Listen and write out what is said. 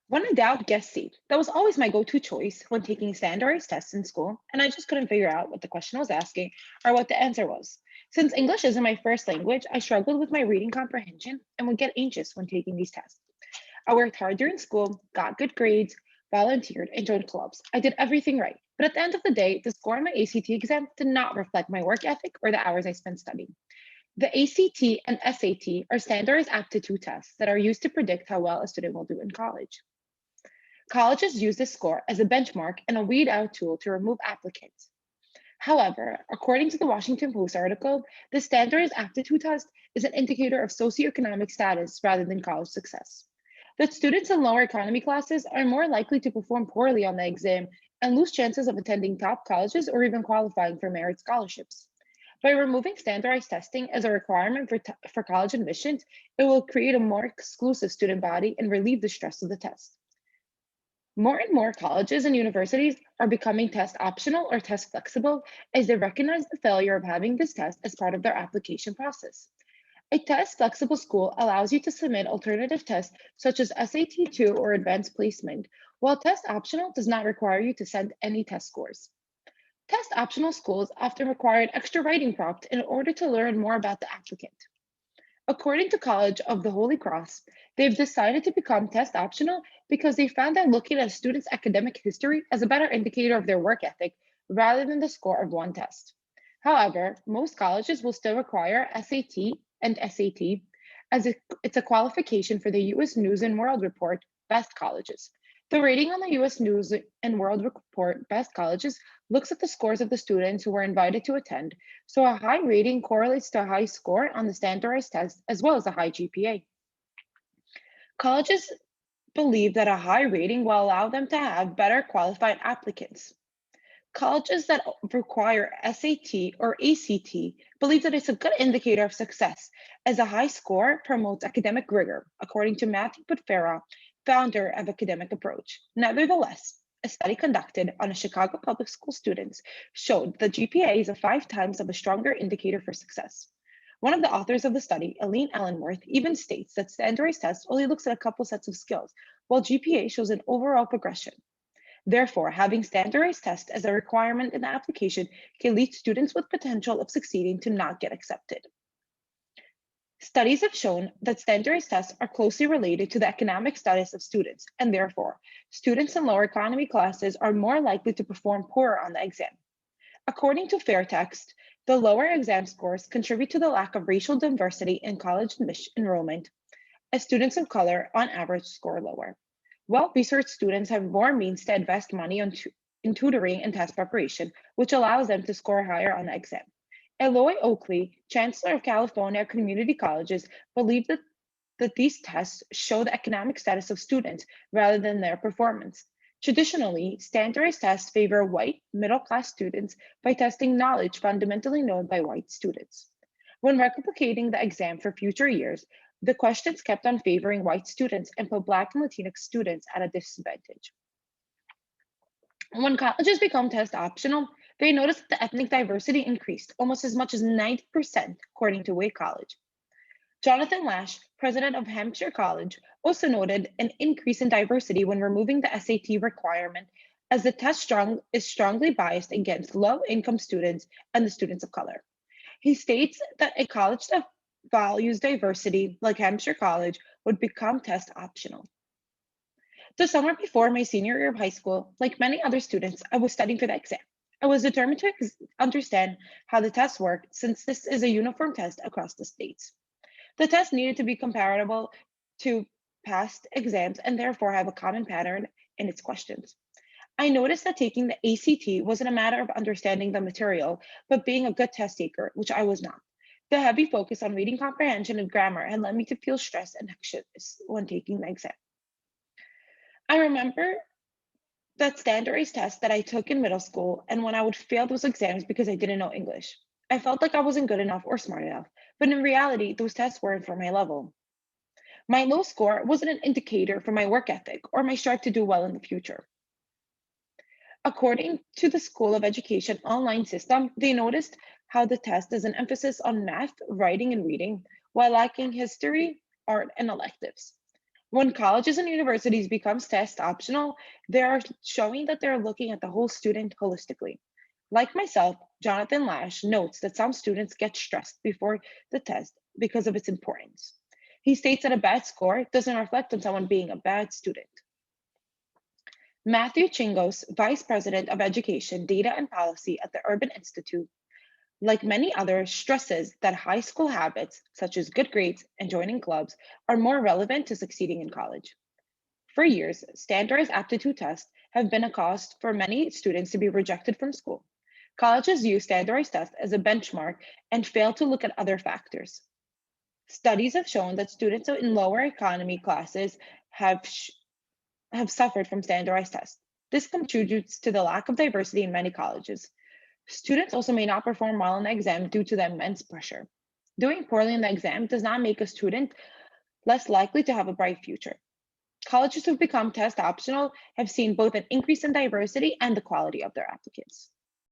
When in doubt, guess C. That was always my go-to choice when taking standardized tests in school, and I just couldn't figure out what the question was asking or what the answer was. Since English isn't my first language, I struggled with my reading comprehension and would get anxious when taking these tests. I worked hard during school, got good grades, volunteered, and joined clubs. I did everything right. But at the end of the day, the score on my ACT exam did not reflect my work ethic or the hours I spent studying. The ACT and SAT are standardized aptitude tests that are used to predict how well a student will do in college. Colleges use this score as a benchmark and a weed out tool to remove applicants. However, according to the Washington Post article, the standardized aptitude test is an indicator of socioeconomic status rather than college success. That students in lower economy classes are more likely to perform poorly on the exam and lose chances of attending top colleges or even qualifying for merit scholarships. By removing standardized testing as a requirement for college admissions, it will create a more exclusive student body and relieve the stress of the test. More and more colleges and universities are becoming test optional or test flexible as they recognize the failure of having this test as part of their application process. A test flexible school allows you to submit alternative tests such as SAT 2 or advanced placement, while test optional does not require you to send any test scores. Test optional schools often require an extra writing prompt in order to learn more about the applicant. According to College of the Holy Cross, they've decided to become test optional because they found that looking at a student's academic history as a better indicator of their work ethic rather than the score of one test. However, most colleges will still require SAT and SAT as it's a qualification for the US News and World Report Best Colleges. The rating on the US News and World Report Best Colleges looks at the scores of the students who were invited to attend, so a high rating correlates to a high score on the standardized test as well as a high GPA. Colleges believe that a high rating will allow them to have better qualified applicants. Colleges that require SAT or ACT believe that it's a good indicator of success, as a high score promotes academic rigor, according to Matthew Putfera, founder of Academic Approach. Nevertheless, a study conducted on a Chicago public school students showed that GPA is a 5 times of a stronger indicator for success. One of the authors of the study, Aline Ellenworth, even states that standardized tests only looks at a couple sets of skills, while GPA shows an overall progression. Therefore, having standardized tests as a requirement in the application can lead students with potential of succeeding to not get accepted. Studies have shown that standardized tests are closely related to the economic status of students, and therefore, students in lower economy classes are more likely to perform poorer on the exam. According to Fairtext, the lower exam scores contribute to the lack of racial diversity in college enrollment, as students of color, on average, score lower. Well-researched students have more means to invest money in tutoring and test preparation, which allows them to score higher on the exam. Eloy Oakley, Chancellor of California Community Colleges, believed that these tests show the economic status of students rather than their performance. Traditionally, standardized tests favor white, middle class students by testing knowledge fundamentally known by white students. When replicating the exam for future years, the questions kept on favoring white students and put Black and Latinx students at a disadvantage. When colleges become test optional, they noticed that the ethnic diversity increased almost as much as 90%, according to Wake College. Jonathan Lash, president of Hampshire College, also noted an increase in diversity when removing the SAT requirement, as the test is strongly biased against low income students and the students of color. He states that a college that values diversity, like Hampshire College, would become test optional. The summer before my senior year of high school, like many other students, I was studying for the exam. I was determined to understand how the tests work since this is a uniform test across the states. The test needed to be comparable to past exams and therefore have a common pattern in its questions. I noticed that taking the ACT wasn't a matter of understanding the material, but being a good test taker, which I was not. The heavy focus on reading comprehension and grammar had led me to feel stressed and anxious when taking the exam. I remember that standardized test that I took in middle school and when I would fail those exams because I didn't know English. I felt like I wasn't good enough or smart enough, but in reality, those tests weren't for my level. My low score wasn't an indicator for my work ethic or my strive to do well in the future. According to the School of Education online system, they noticed how the test has an emphasis on math, writing, and reading, while lacking history, art, and electives. When colleges and universities becomes test optional, they are showing that they're looking at the whole student holistically. Like myself, Jonathan Lash notes that some students get stressed before the test because of its importance. He states that a bad score doesn't reflect on someone being a bad student. Matthew Chingos, Vice President of Education, Data and Policy at the Urban Institute, like many others, stresses that high school habits, such as good grades and joining clubs, are more relevant to succeeding in college. For years, standardized aptitude tests have been a cause for many students to be rejected from school. Colleges use standardized tests as a benchmark and fail to look at other factors. Studies have shown that students in lower economy classes have, sh- have suffered from standardized tests. This contributes to the lack of diversity in many colleges. Students also may not perform well in the exam due to the immense pressure. Doing poorly in the exam does not make a student less likely to have a bright future. Colleges who've become test optional have seen both an increase in diversity and the quality of their applicants.